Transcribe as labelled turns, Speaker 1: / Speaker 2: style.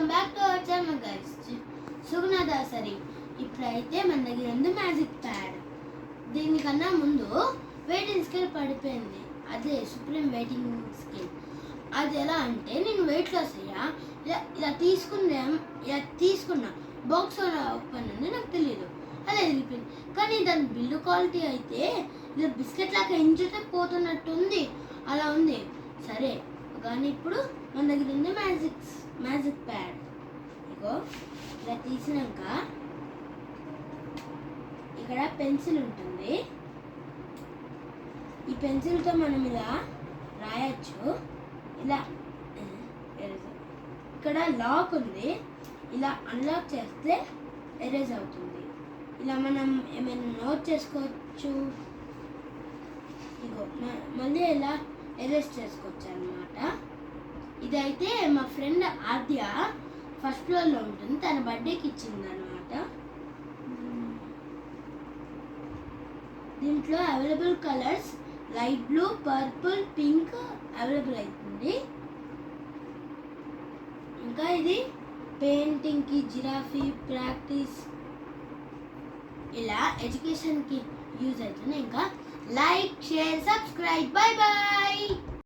Speaker 1: Welcome back to our channel guys. Suguna Dasari. ఇప్పుడైతే మన దగ్గర ఉంది మ్యాజిక్ ప్యాడ్. దీనికన్నా ముందు వెయిటింగ్ స్కేల్ పడిపోయింది. అదే సుప్రీం వెయిటింగ్ స్కేల్. అది ఎలా అంటే నేను వెయిట్ లాస్ అయ్యా. ఇలా తీసుకున్నా బాక్స్ ఓపెన్ ఉంది, నాకు తెలియదు, అదే వెళ్ళిపోయింది. కానీ దాని బిల్లు క్వాలిటీ అయితే ఇలా బిస్కెట్ లాగా ఎంచితే పోతున్నట్టుంది, అలా ఉంది. సరే కానీ ఇప్పుడు మన దగ్గర ఉంది మ్యాజిక్ ప్యాడ్. ఇగో ఇలా తీసినాక ఇక్కడ పెన్సిల్ ఉంటుంది. ఈ పెన్సిల్తో మనం ఇలా రాయొచ్చు. ఇలా ఇక్కడ లాక్ ఉంది, ఇలా అన్లాక్ చేస్తే ఎరేజ్ అవుతుంది. ఇలా మనం ఏమైనా నోట్ చేసుకోవచ్చు. ఇగో మళ్ళీ ఇలా ఎరేజ్ చేసుకోవచ్చు అన్నమాట. ఇదైతే మా ఫ్రెండ్ ఆద్య ఫస్ట్ ఫ్లోర్లో ఉంటుంది, తన బర్త్డేకి ఇచ్చింది అనమాట. దీంట్లో available colours light blue, purple, pink available అవుతుంది. ఇంకా ఇది పెయింటింగ్కి, జిరాఫీ ప్రాక్టీస్, ఇలా ఎడ్యుకేషన్కి యూజ్ అవుతుంది. ఇంకా like, share, subscribe. Bye bye.